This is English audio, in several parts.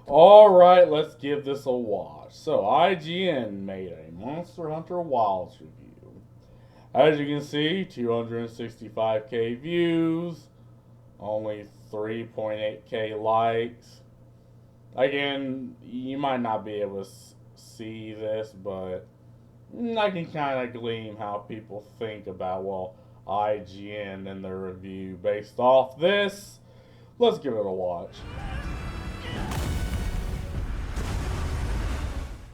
Alright, let's give this a watch. So, IGN made a Monster Hunter Wilds review. As you can see, 265k views, only 3.8k likes. Again, you might not be able to see this, but I can kind of glean how people think about, well, IGN and their review based off this. Let's give it a watch.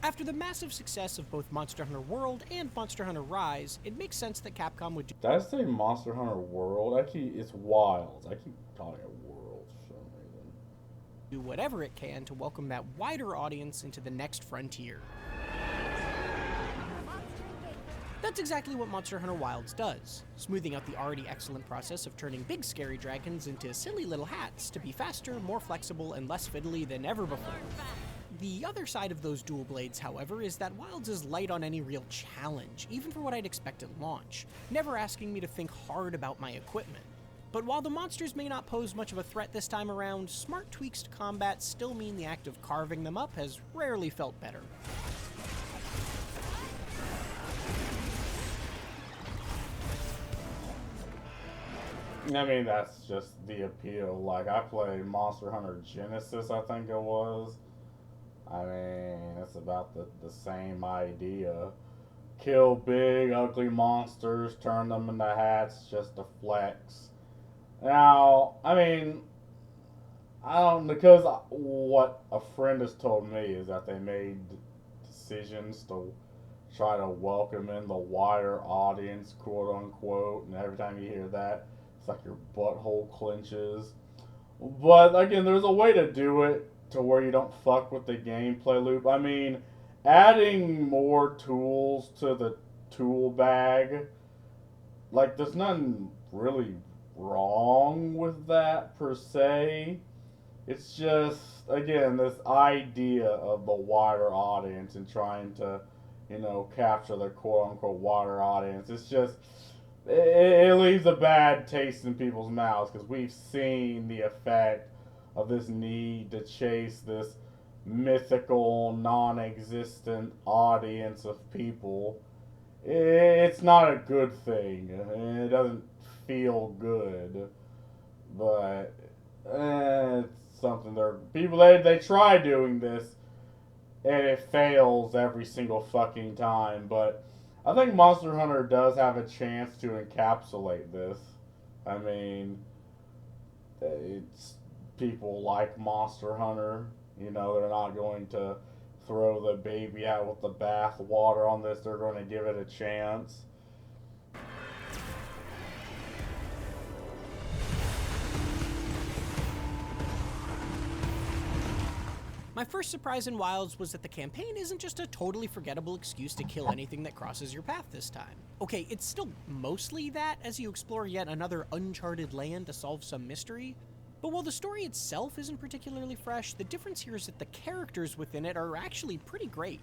After the massive success of both Monster Hunter World and Monster Hunter Rise, it makes sense that Capcom would Did I say Monster Hunter World? It's Wilds. I keep calling it World for some reason. do whatever it can to welcome that wider audience into the next frontier. That's exactly what Monster Hunter Wilds does, smoothing out the already excellent process of turning big scary dragons into silly little hats to be faster, more flexible, and less fiddly than ever before. The other side of those dual blades, however, is that Wilds is light on any real challenge, even for what I'd expect at launch, never asking me to think hard about my equipment. But while the monsters may not pose much of a threat this time around, smart tweaks to combat still mean the act of carving them up has rarely felt better. I mean, that's just the appeal. Like, I played Monster Hunter Genesis, I think it was. I mean, it's about the same idea. Kill big, ugly monsters, turn them into hats just to flex. Now, I mean, I don't, because what a friend has told me is that they made decisions to try to welcome in the wider audience, quote unquote, and every time you hear that, it's like your butthole clenches. But again, there's a way to do it to where you don't fuck with the gameplay loop. I mean, adding more tools to the tool bag, like, there's nothing really wrong with that per se. It's just, again, this idea of the wider audience and trying to, capture the quote unquote wider audience. It's just, it leaves a bad taste in people's mouths because we've seen the effect of this need to chase this mythical, non existent audience of people. It's not a good thing. It doesn't feel good. But it's something they try doing this and it fails every single fucking time. But I think Monster Hunter does have a chance to encapsulate this. I mean, it's people like Monster Hunter. They're not going to throw the baby out with the bath water on this. They're going to give it a chance. My first surprise in Wilds was that the campaign isn't just a totally forgettable excuse to kill anything that crosses your path this time. Okay, it's still mostly that as you explore yet another uncharted land to solve some mystery, but while the story itself isn't particularly fresh, the difference here is that the characters within it are actually pretty great.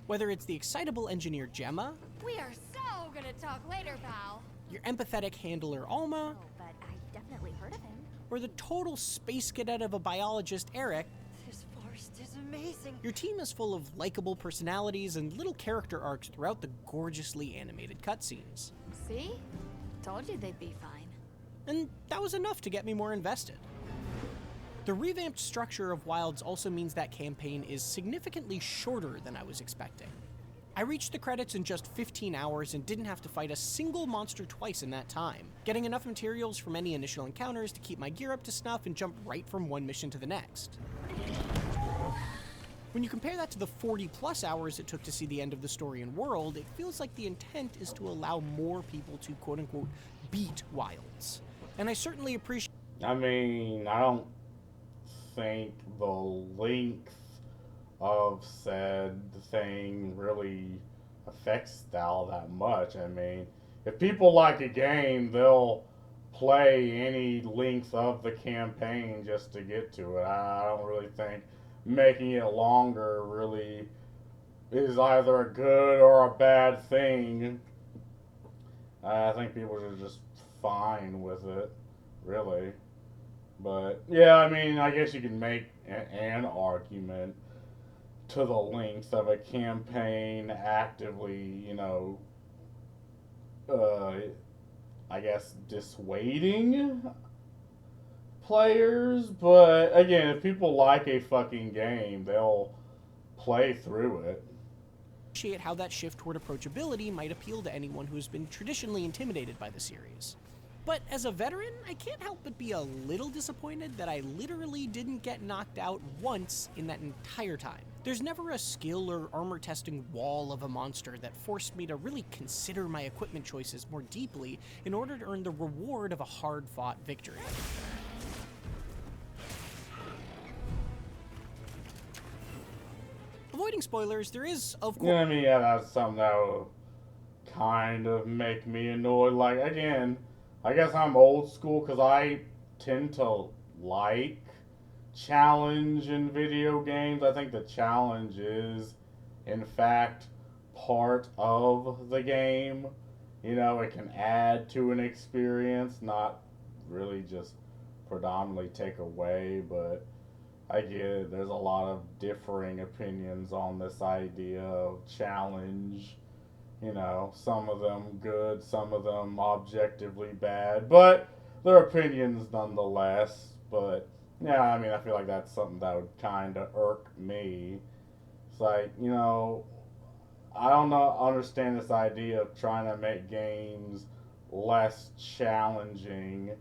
Whether it's the excitable engineer Gemma, We are so gonna talk later, pal. your empathetic handler Alma, Oh, but I've definitely heard of him. or the total space cadet of a biologist Eric, This forest is amazing. your team is full of likable personalities and little character arcs throughout the gorgeously animated cutscenes. See? Told you they'd be fine. And that was enough to get me more invested. The revamped structure of Wilds also means that campaign is significantly shorter than I was expecting. I reached the credits in just 15 hours and didn't have to fight a single monster twice in that time, getting enough materials from any initial encounters to keep my gear up to snuff and jump right from one mission to the next. When you compare that to the 40 plus hours it took to see the end of the story and world, it feels like the intent is to allow more people to quote unquote beat Wilds. And I certainly appreciate. I mean, I don't think the length of said thing really affects style that much. I mean, if people like a game, they'll play any length of the campaign just to get to it. I don't really think making it longer really is either a good or a bad thing. I think people are just fine with it, really. But yeah, I mean, I guess you can make an argument to the length of a campaign actively, I guess dissuading players. But again, if people like a fucking game, they'll play through it. Appreciate how that shift toward approachability might appeal to anyone who has been traditionally intimidated by the series. But as a veteran, I can't help but be a little disappointed that I literally didn't get knocked out once in that entire time. There's never a skill or armor testing wall of a monster that forced me to really consider my equipment choices more deeply in order to earn the reward of a hard-fought victory. Avoiding spoilers, there is, of course... Yeah, that's something that would kind of make me annoyed. Like, again, I guess I'm old school because I tend to like challenge in video games. I think the challenge is, in fact, part of the game. It can add to an experience, not really just predominantly take away, but I get it. There's a lot of differing opinions on this idea of challenge. Some of them good, some of them objectively bad, but they're opinions nonetheless. But yeah, I feel like that's something that would kind of irk me. It's like, I don't understand this idea of trying to make games less challenging.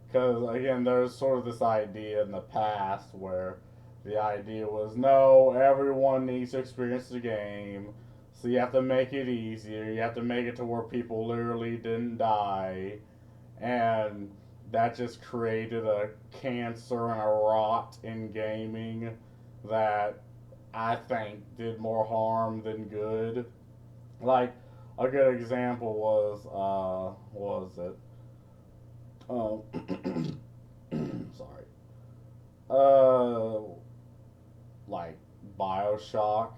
Because, again, there's sort of this idea in the past where the idea was, no, everyone needs to experience the game. So you have to make it easier. You have to make it to where people literally didn't die. And that just created a cancer and a rot in gaming that I think did more harm than good. Like, a good example was, what was it? Sorry. Like BioShock,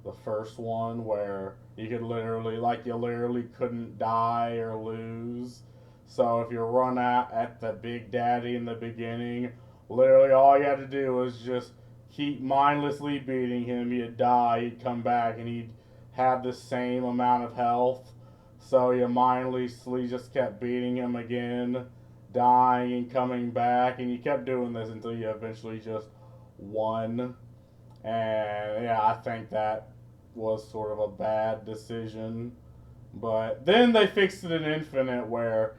the first one, where you literally couldn't die or lose. So if you run out at the Big Daddy in the beginning, literally all you had to do was just keep mindlessly beating him. You'd die, he'd come back, and he'd have the same amount of health. So you mindlessly just kept beating him again, dying and coming back, and you kept doing this until you eventually just won. And yeah, I think that was sort of a bad decision. But then they fixed it in Infinite where,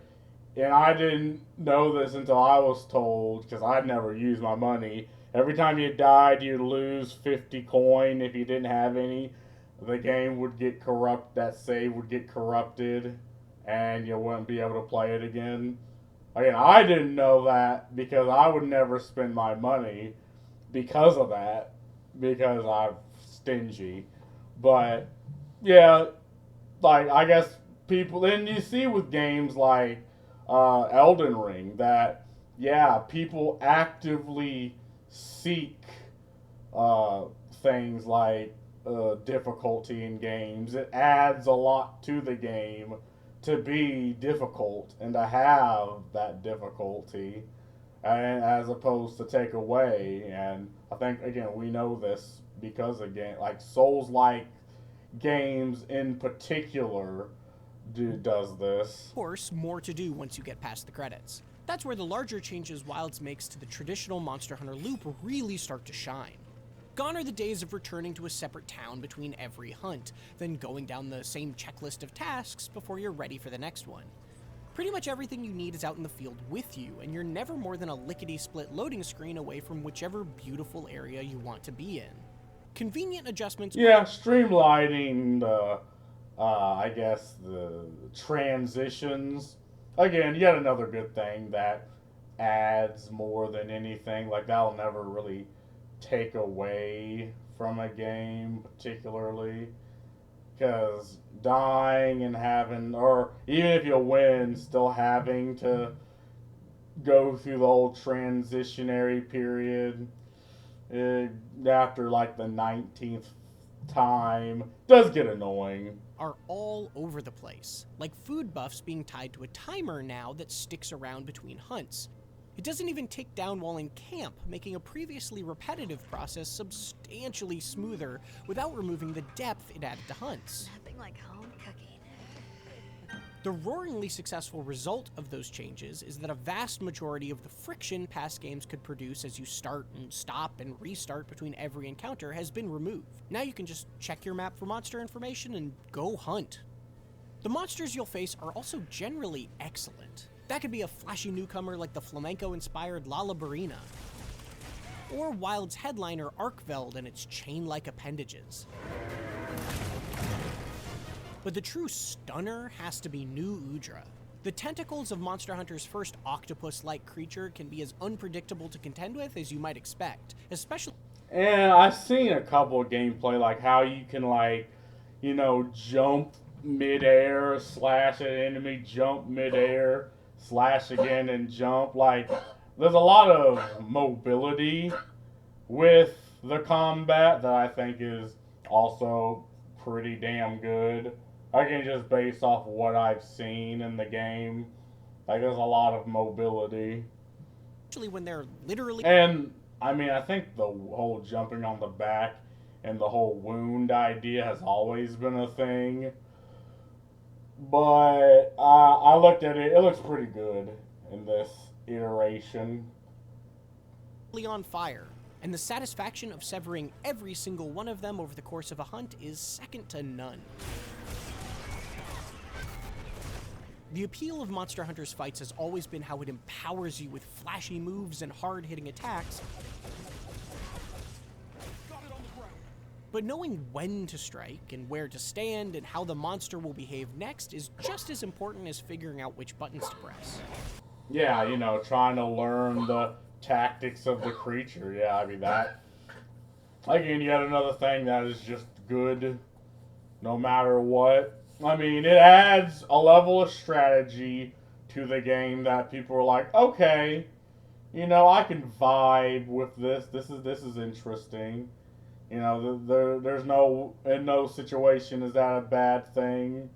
and I didn't know this until I was told, because I'd never used my money. Every time you died, you'd lose 50 coin. If you didn't have any, the game would get corrupt, that save would get corrupted, and you wouldn't be able to play it again. Again, I didn't know that because I would never spend my money because of that, because I'm stingy. But, yeah, like, I guess people, and you see with games like Elden Ring that, yeah, people actively seek things like difficulty in games. It adds a lot to the game to be difficult and to have that difficulty, and as opposed to take away. And I think, again, we know this because of like Souls-like games in particular does this. Of course, more to do once you get past the credits. That's where the larger changes Wilds makes to the traditional Monster Hunter loop really start to shine. Gone are the days of returning to a separate town between every hunt, then going down the same checklist of tasks before you're ready for the next one. Pretty much everything you need is out in the field with you, and you're never more than a lickety-split loading screen away from whichever beautiful area you want to be in. Convenient adjustments... Yeah, streamlining the, I guess, the transitions. Again, yet another good thing that adds more than anything. Like, that'll never really take away from a game, particularly. Because dying and having, or even if you win, still having to go through the whole transitionary period after like the 19th time does get annoying. Are all over the place, like food buffs being tied to a timer now that sticks around between hunts. It doesn't even take down while in camp, making a previously repetitive process substantially smoother without removing the depth it added to hunts. Nothing like home cooking. The roaringly successful result of those changes is that a vast majority of the friction past games could produce as you start and stop and restart between every encounter has been removed. Now you can just check your map for monster information and go hunt. The monsters you'll face are also generally excellent. That could be a flashy newcomer like the flamenco-inspired Lala Barina, or Wild's headliner Arkveld and its chain-like appendages. But the true stunner has to be New Udra. The tentacles of Monster Hunter's first octopus-like creature can be as unpredictable to contend with as you might expect, especially... And I've seen a couple of gameplay, like how you can, like, you know, jump mid-air, slash at an enemy, jump mid-air, slash again and jump. Like, there's a lot of mobility with the combat that I think is also pretty damn good. Again, just based off what I've seen in the game, like, there's a lot of mobility. when they're literally... And, I mean, I think the whole jumping on the back and the whole wound idea has always been a thing. But I looked at it, it looks pretty good in this iteration. on fire, and the satisfaction of severing every single one of them over the course of a hunt is second to none. The appeal of Monster Hunter's fights has always been how it empowers you with flashy moves and hard-hitting attacks. But knowing when to strike and where to stand and how the monster will behave next is just as important as figuring out which buttons to press. Yeah, you know, trying to learn the tactics of the creature. Yeah, I mean, that... Again, yet another thing that is just good no matter what. I mean, it adds a level of strategy to the game that people are like, okay, you know, I can vibe with this. This is interesting. You know, there's no, in no situation is that a bad thing.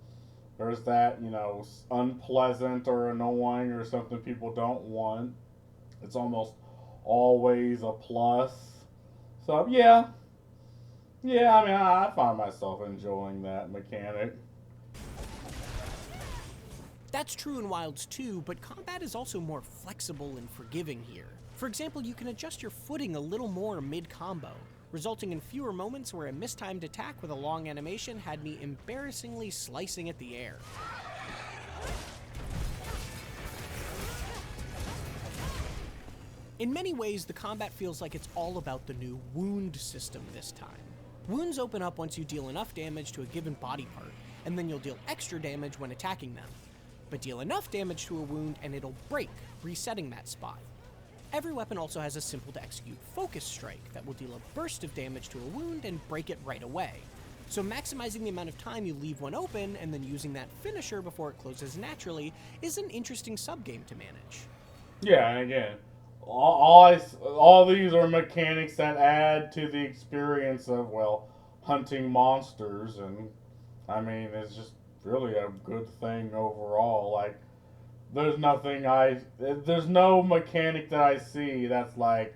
Or is that, you know, unpleasant or annoying or something people don't want. It's almost always a plus. So, yeah. Yeah, I mean, I find myself enjoying that mechanic. That's true in Wilds too, but combat is also more flexible and forgiving here. For example, you can adjust your footing a little more mid-combo, resulting in fewer moments where a mistimed attack with a long animation had me embarrassingly slicing at the air. In many ways, the combat feels like it's all about the new wound system this time. Wounds open up once you deal enough damage to a given body part, and then you'll deal extra damage when attacking them. But deal enough damage to a wound and it'll break, resetting that spot. Every weapon also has a simple to execute focus strike that will deal a burst of damage to a wound and break it right away. So maximizing the amount of time you leave one open and then using that finisher before it closes naturally is an interesting subgame to manage. Yeah, and again, all these are mechanics that add to the experience of, well, hunting monsters, and I mean, it's just really a good thing overall. Like, there's no mechanic that I see that's like,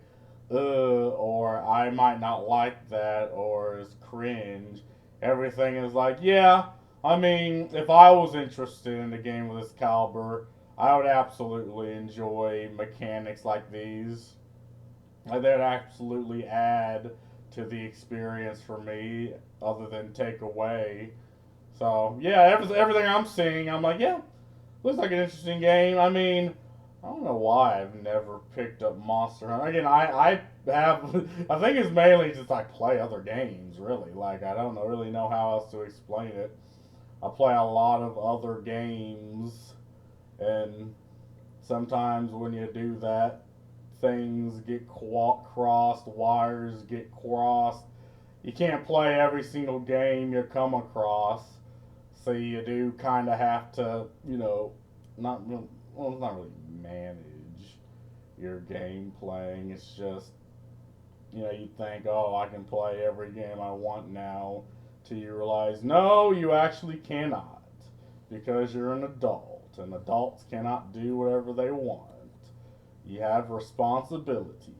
or I might not like that, or is cringe. Everything is like, yeah, I mean, if I was interested in a game of this caliber, I would absolutely enjoy mechanics like these. Like, they'd absolutely add to the experience for me, other than take away. So, yeah, everything I'm seeing, I'm like, yeah, looks like an interesting game. I mean, I don't know why I've never picked up Monster Hunter. Again, I have, I think it's mainly just like play other games, really. Like, I don't really know how else to explain it. I play a lot of other games, and sometimes when you do that, things get crossed, wires get crossed. You can't play every single game you come across. So you do kind of have to, you know, it's not really manage your game playing. It's just, you know, you think, oh, I can play every game I want now, till you realize, no, you actually cannot, because you're an adult, and adults cannot do whatever they want. You have responsibility,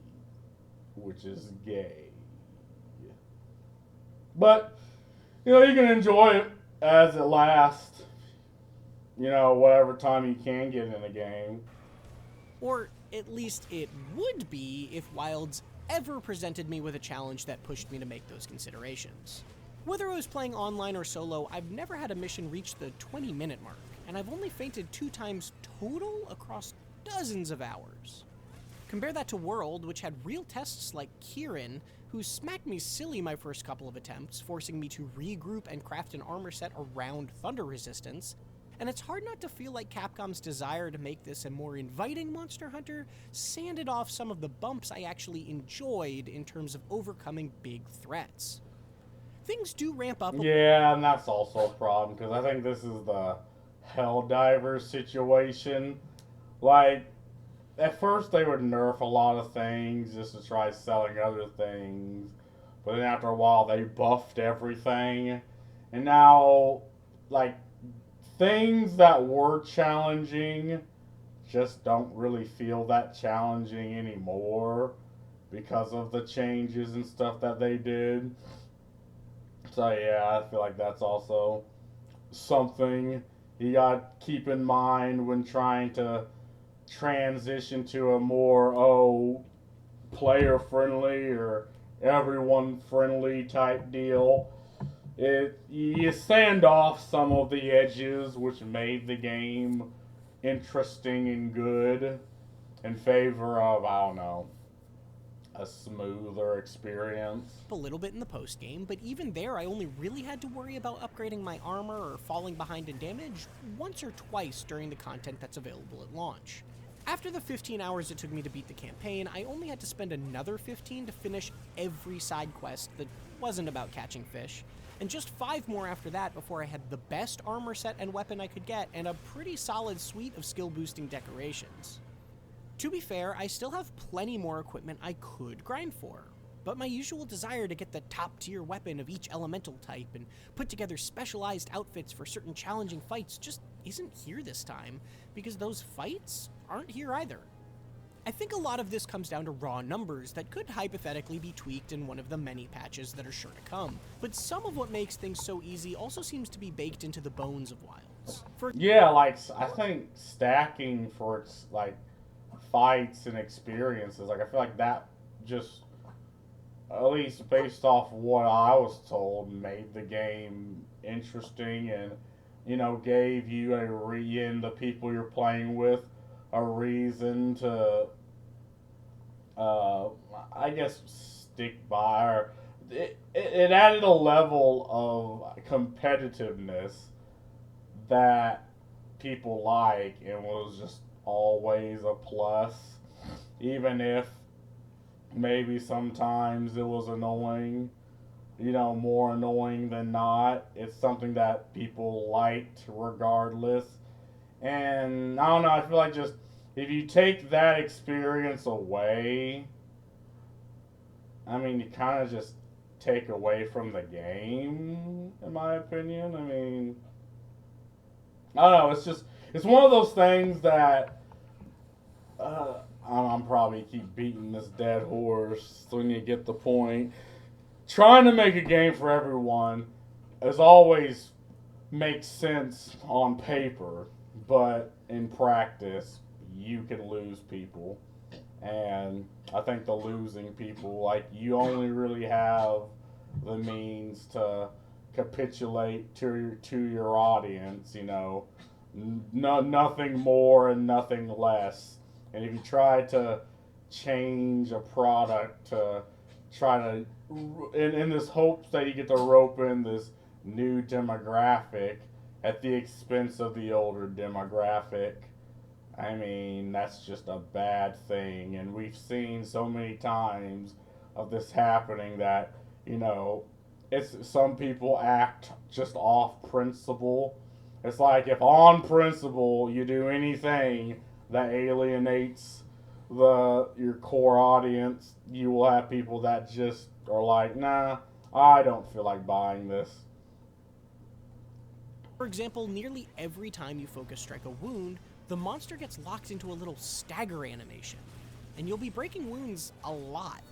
which is gay. But, you can enjoy it as it lasts. Whatever time you can get in a game. Or at least it would be if Wilds ever presented me with a challenge that pushed me to make those considerations. Whether I was playing online or solo, I've never had a mission reach the 20-minute mark, and I've only fainted 2 times total across dozens of hours. Compare that to World, which had real tests like Kieran, who smacked me silly my first couple of attempts, forcing me to regroup and craft an armor set around thunder resistance, and it's hard not to feel like Capcom's desire to make this a more inviting Monster Hunter sanded off some of the bumps I actually enjoyed in terms of overcoming big threats. Things do ramp up. Yeah, and that's also a problem, because I think this is the Helldivers situation. Like, at first they would nerf a lot of things just to try selling other things, but then after a while they buffed everything, and now, like, things that were challenging just don't really feel that challenging anymore because of the changes and stuff that they did. So yeah, I feel like that's also something you gotta keep in mind when trying to transition to a more player friendly or everyone friendly type deal. You sand off some of the edges, which made the game interesting and good, in favor of, I don't know, a smoother experience. A little bit in the post game, but even there I only really had to worry about upgrading my armor or falling behind in damage once or twice during the content that's available at launch. After the 15 hours it took me to beat the campaign, I only had to spend another 15 to finish every side quest that wasn't about catching fish, and just 5 more after that before I had the best armor set and weapon I could get and a pretty solid suite of skill boosting decorations. To be fair, I still have plenty more equipment I could grind for, but my usual desire to get the top tier weapon of each elemental type and put together specialized outfits for certain challenging fights just isn't here this time, because those fights aren't here either. I think a lot of this comes down to raw numbers that could hypothetically be tweaked in one of the many patches that are sure to come, but some of what makes things so easy also seems to be baked into the bones of Wilds. Yeah, like, I think stacking for its, like, fights and experiences, like, I feel like that just, at least based off what I was told, made the game interesting and, gave you and the people you're playing with a reason to, I guess, stick by, or it added a level of competitiveness that people like and was just always a plus, even if maybe sometimes it was annoying, more annoying than not. It's something that people liked regardless. And I don't know, I feel like just if you take that experience away, I mean, you kind of just take away from the game, in my opinion. I mean, I don't know, it's one of those things that I'm probably keep beating this dead horse when you get the point. Trying to make a game for everyone as always makes sense on paper, but in practice, you can lose people. And I think the losing people, like, you only really have the means to capitulate to your audience, nothing more and nothing less. And if you try to change a product to try to, in this hopes that you get to rope in this new demographic at the expense of the older demographic, I mean, that's just a bad thing. And we've seen so many times of this happening that, it's some people act just off principle. It's like, if on principle you do anything that alienates your core audience, you will have people that just are like, nah, I don't feel like buying this. For example, nearly every time you focus strike a wound, the monster gets locked into a little stagger animation, and you'll be breaking wounds a lot.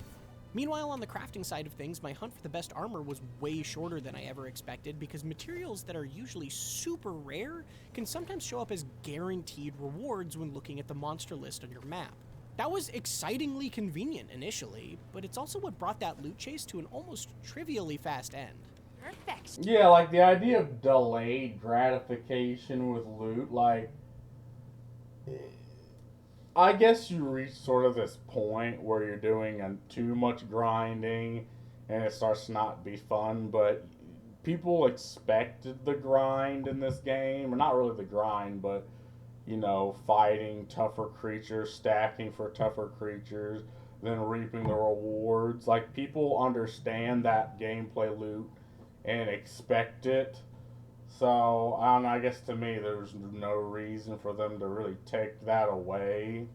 Meanwhile, on the crafting side of things, my hunt for the best armor was way shorter than I ever expected because materials that are usually super rare can sometimes show up as guaranteed rewards when looking at the monster list on your map. That was excitingly convenient initially, but it's also what brought that loot chase to an almost trivially fast end. Perfect. Yeah, like the idea of delayed gratification with loot, like, I guess you reach sort of this point where you're doing too much grinding and it starts to not be fun, but people expected the grind in this game, or not really the grind, but, you know, fighting tougher creatures, stacking for tougher creatures, then reaping the rewards. Like, people understand that gameplay loop and expect it. So, I don't know, I guess to me, there's no reason for them to really take that away.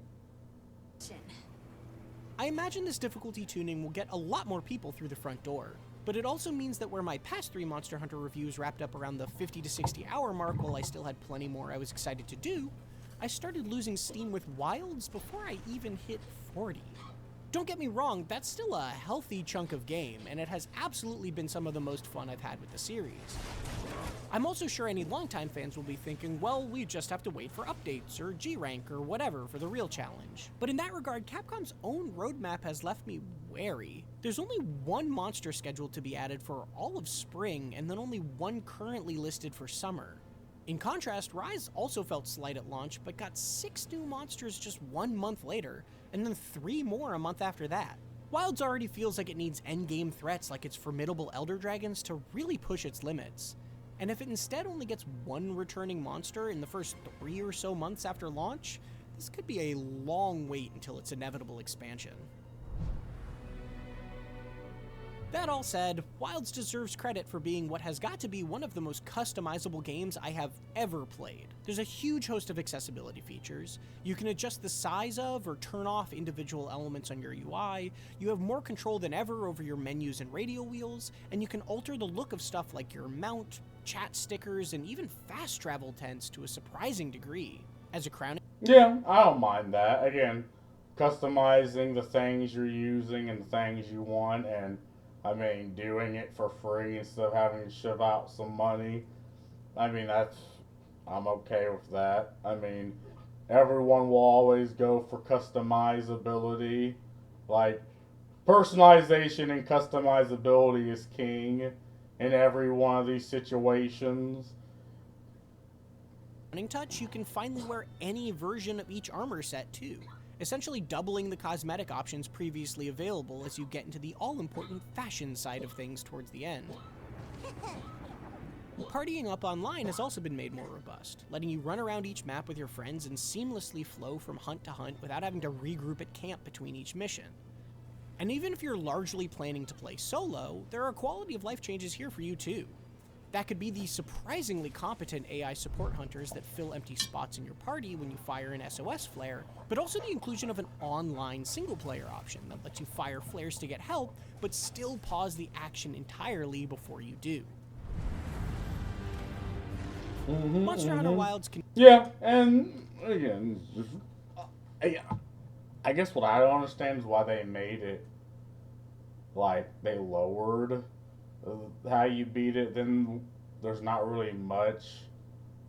I imagine this difficulty tuning will get a lot more people through the front door, but it also means that where my past 3 Monster Hunter reviews wrapped up around the 50 to 60 hour mark while I still had plenty more I was excited to do, I started losing steam with Wilds before I even hit 40. Don't get me wrong, that's still a healthy chunk of game, and it has absolutely been some of the most fun I've had with the series. I'm also sure any longtime fans will be thinking, well, we just have to wait for updates or G-Rank or whatever for the real challenge. But in that regard, Capcom's own roadmap has left me wary. There's only 1 monster scheduled to be added for all of spring, and then only 1 currently listed for summer. In contrast, Rise also felt slight at launch, but got 6 new monsters just 1 month later, and then 3 more a month after that. Wilds already feels like it needs endgame threats like its formidable Elder Dragons to really push its limits. And if it instead only gets 1 returning monster in the first 3 or so months after launch, this could be a long wait until its inevitable expansion. That all said, Wilds deserves credit for being what has got to be one of the most customizable games I have ever played. There's a huge host of accessibility features. You can adjust the size of or turn off individual elements on your UI, you have more control than ever over your menus and radio wheels, and you can alter the look of stuff like your mount, chat stickers, and even fast travel tents to a surprising degree. As a crowning... Yeah, I don't mind that. Again, customizing the things you're using and the things you want, and I mean, doing it for free instead of having to shove out some money. I mean, I'm okay with that. I mean, everyone will always go for customizability. Like, personalization and customizability is king in every one of these situations. Touch, you can finally wear any version of each armor set too, essentially doubling the cosmetic options previously available as you get into the all-important fashion side of things towards the end. Partying up online has also been made more robust, letting you run around each map with your friends and seamlessly flow from hunt to hunt without having to regroup at camp between each mission. And even if you're largely planning to play solo, there are quality of life changes here for you too. That could be the surprisingly competent AI support hunters that fill empty spots in your party when you fire an SOS flare, but also the inclusion of an online single-player option that lets you fire flares to get help, but still pause the action entirely before you do. Monster Hunter Wilds can... Yeah, and again, I guess what I don't understand is why they made it, like, they lowered how you beat it. Then there's not really much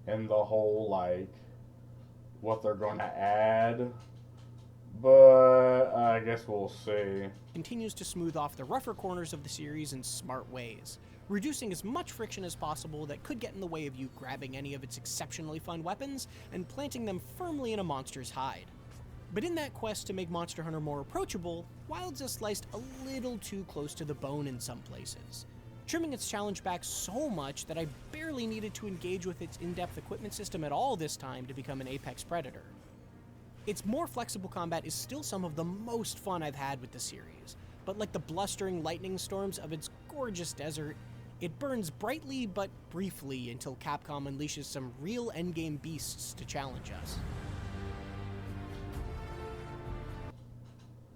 in the whole, like, what they're going to add, but I guess we'll see. Continues to smooth off the rougher corners of the series in smart ways, reducing as much friction as possible that could get in the way of you grabbing any of its exceptionally fun weapons and planting them firmly in a monster's hide. But in that quest to make Monster Hunter more approachable, Wilds is sliced a little too close to the bone in some places, trimming its challenge back so much that I barely needed to engage with its in-depth equipment system at all this time to become an apex predator. Its more flexible combat is still some of the most fun I've had with the series, but like the blustering lightning storms of its gorgeous desert, it burns brightly but briefly until Capcom unleashes some real endgame beasts to challenge us.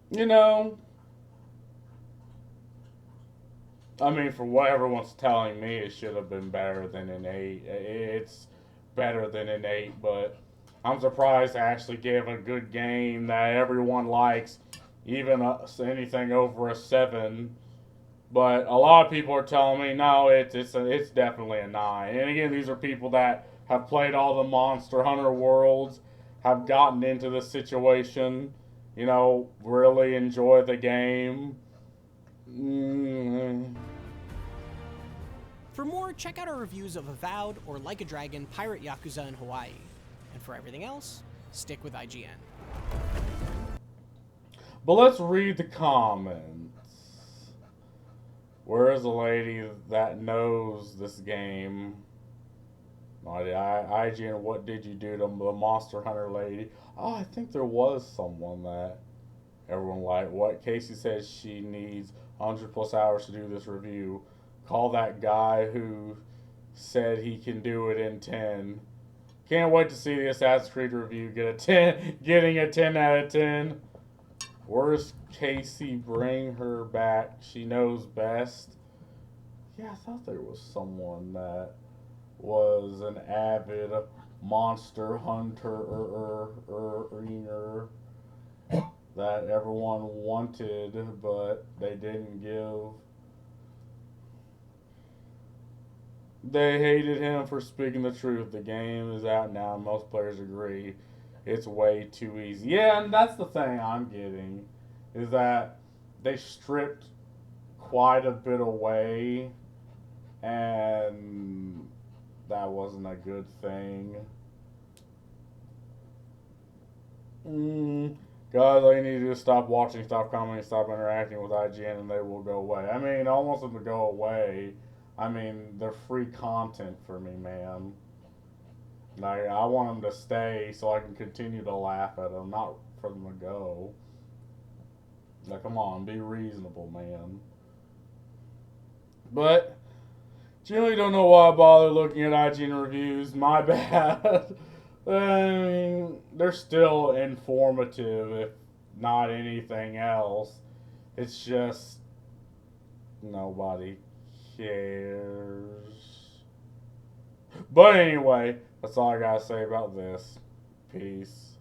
You know, I mean, for what everyone's telling me, it should have been better than an 8. It's better than an 8, but I'm surprised to actually give a good game that everyone likes, even anything over a 7. But a lot of people are telling me no, it's definitely a 9. And again, these are people that have played all the Monster Hunter worlds, have gotten into the situation, really enjoy the game. For more, check out our reviews of Avowed or Like a Dragon Pirate Yakuza in Hawaii. And for everything else, stick with IGN. But let's read the comments. Where is the lady that knows this game? IGN, what did you do to the Monster Hunter lady? Oh, I think there was someone that everyone liked. What? Casey says she needs 100 plus hours to do this review. Call that guy who said he can do it in 10. Can't wait to see the Assassin's Creed review getting a 10 out of 10. Where's Casey? Bring her back. She knows best. Yeah, I thought there was someone that was an avid Monster Hunter that everyone wanted, but they didn't give. They hated him for speaking the truth. The game is out now. Most players agree it's way too easy. Yeah, and that's the thing I'm getting, is that they stripped quite a bit away, and that wasn't a good thing. Guys, all you need to do is stop watching, stop commenting, stop interacting with IGN, and they will go away. I mean, I don't want them to go away. I mean, they're free content for me, man. Like, I want them to stay so I can continue to laugh at them, not for them to go. Like, come on, be reasonable, man. But generally don't know why I bother looking at IGN reviews. My bad. I mean, they're still informative, if not anything else. It's just nobody cares. But anyway, that's all I gotta say about this. Peace.